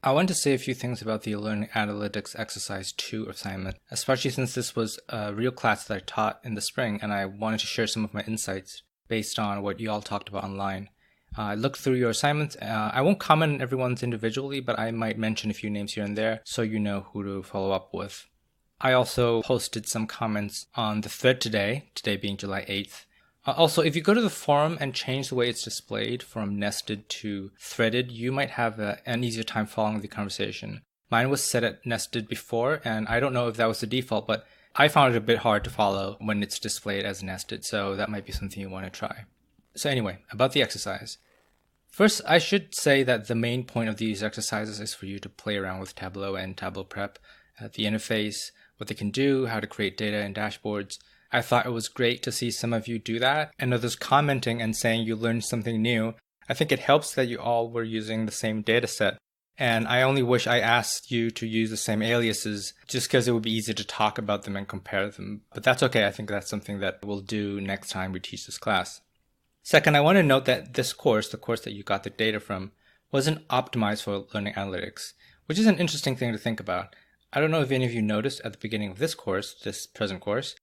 I want to say a few things about the Learning Analytics Exercise 2 assignment, especially since this was a real class that I taught in the spring and I wanted to share some of my insights based on what you all talked about online. I looked through your assignments. I won't comment on everyone's individually, but I might mention a few names here and there so you know who to follow up with. I also posted some comments on the thread today being July 8th. Also, if you go to the forum and change the way it's displayed from nested to threaded, you might have an easier time following the conversation. Mine was set at nested before, and I don't know if that was the default, but I found it a bit hard to follow when it's displayed as nested, so that might be something you want to try. So anyway, about the exercise. First, I should say that the main point of these exercises is for you to play around with Tableau and Tableau Prep, the interface, what they can do, how to create data and dashboards. I thought it was great to see some of you do that and others commenting and saying you learned something new. I think it helps that you all were using the same data set. And I only wish I asked you to use the same aliases just because it would be easy to talk about them and compare them. But that's okay. I think that's something that we'll do next time we teach this class. Second, I want to note that this course, the course that you got the data from, wasn't optimized for learning analytics, which is an interesting thing to think about. I don't know if any of you noticed at the beginning of this course, this present course,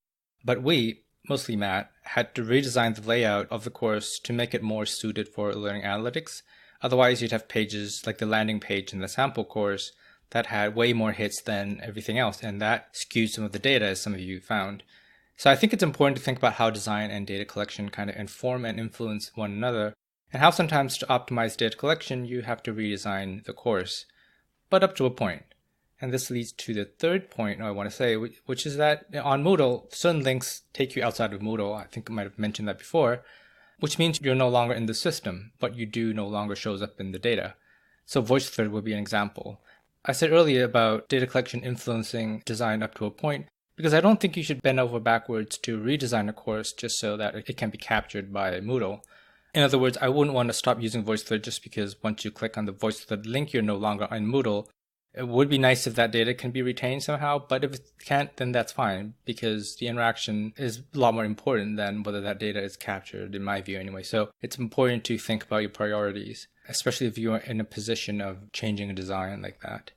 but we, mostly Matt, had to redesign the layout of the course to make it more suited for learning analytics. Otherwise, you'd have pages like the landing page in the sample course that had way more hits than everything else, and that skewed some of the data, as some of you found. So I think it's important to think about how design and data collection kind of inform and influence one another, and how sometimes to optimize data collection, you have to redesign the course, but up to a point. And this leads to the third point I want to say, which is that on Moodle, certain links take you outside of Moodle. I think I might have mentioned that before, which means you're no longer in the system, but you do no longer shows up in the data. So VoiceThread would be an example. I said earlier about data collection influencing design up to a point, because I don't think you should bend over backwards to redesign a course just so that it can be captured by Moodle. In other words, I wouldn't want to stop using VoiceThread just because once you click on the VoiceThread link, you're no longer in Moodle. It would be nice if that data can be retained somehow, but if it can't, then that's fine, because the interaction is a lot more important than whether that data is captured, in my view anyway. So it's important to think about your priorities, especially if you're in a position of changing a design like that.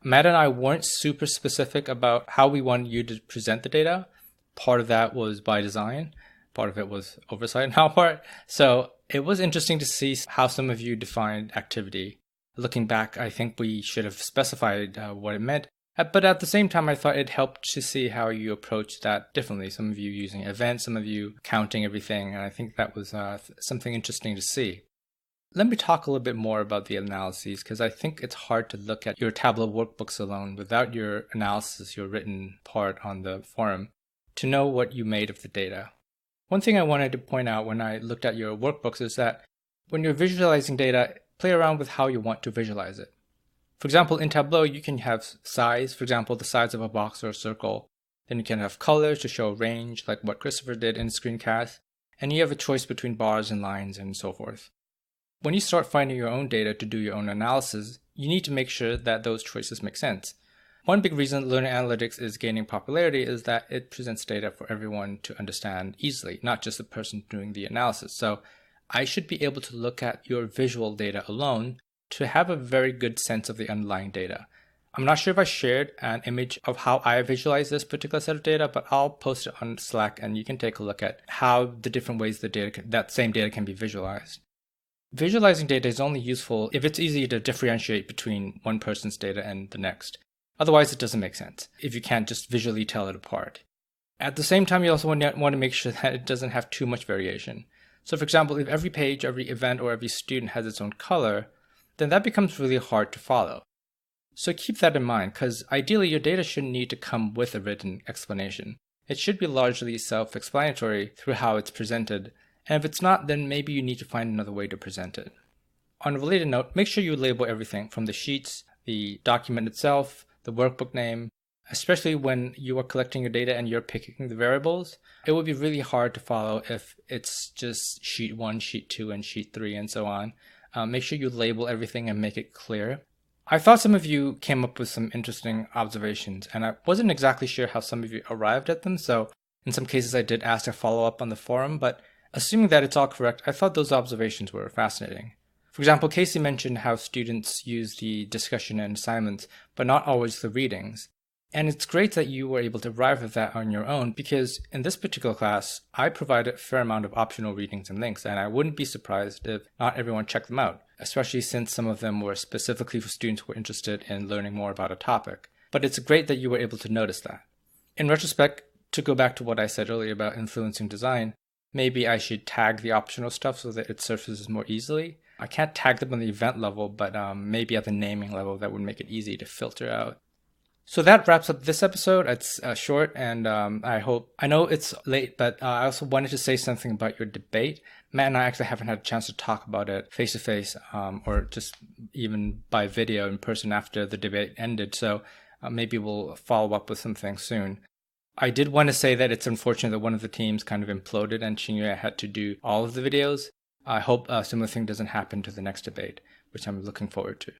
Matt and I weren't super specific about how we wanted you to present the data. Part of that was by design. Part of it was oversight on our part. So it was interesting to see how some of you defined activity. Looking back, I think we should have specified what it meant. But at the same time, I thought it helped to see how you approached that differently. Some of you using events, some of you counting everything. And I think that was something interesting to see. Let me talk a little bit more about the analyses, because I think it's hard to look at your Tableau workbooks alone without your analysis, your written part on the forum, to know what you made of the data. One thing I wanted to point out when I looked at your workbooks is that when you're visualizing data, play around with how you want to visualize it. For example, in Tableau, you can have size, for example, the size of a box or a circle. Then you can have colors to show range, like what Christopher did in screencast. And you have a choice between bars and lines and so forth. When you start finding your own data to do your own analysis, you need to make sure that those choices make sense. One big reason learning analytics is gaining popularity is that it presents data for everyone to understand easily, not just the person doing the analysis. So I should be able to look at your visual data alone to have a very good sense of the underlying data. I'm not sure if I shared an image of how I visualize this particular set of data, but I'll post it on Slack and you can take a look at how the different ways that same data can be visualized. Visualizing data is only useful if it's easy to differentiate between one person's data and the next. Otherwise, it doesn't make sense if you can't just visually tell it apart. At the same time, you also want to make sure that it doesn't have too much variation. So for example, if every page, every event, or every student has its own color, then that becomes really hard to follow. So keep that in mind, because ideally your data shouldn't need to come with a written explanation. It should be largely self-explanatory through how it's presented, and if it's not, then maybe you need to find another way to present it. On a related note, make sure you label everything from the sheets, the document itself, the workbook name. Especially when you are collecting your data and you're picking the variables, it would be really hard to follow if it's just sheet 1, sheet 2, and sheet 3, and so on. Make sure you label everything and make it clear. I thought some of you came up with some interesting observations, and I wasn't exactly sure how some of you arrived at them, so in some cases I did ask to follow up on the forum, but assuming that it's all correct, I thought those observations were fascinating. For example, Casey mentioned how students use the discussion and assignments, but not always the readings. And it's great that you were able to arrive at that on your own, because in this particular class, I provided a fair amount of optional readings and links, and I wouldn't be surprised if not everyone checked them out, especially since some of them were specifically for students who were interested in learning more about a topic. But it's great that you were able to notice that. In retrospect, to go back to what I said earlier about influencing design, maybe I should tag the optional stuff so that it surfaces more easily. I can't tag them on the event level, but maybe at the naming level that would make it easy to filter out. So that wraps up this episode. It's short, and I know it's late, but I also wanted to say something about your debate. Matt and I actually haven't had a chance to talk about it face to face, or just even by video in person after the debate ended. So maybe we'll follow up with something soon. I did want to say that it's unfortunate that one of the teams kind of imploded and Shinya had to do all of the videos. I hope a similar thing doesn't happen to the next debate, which I'm looking forward to.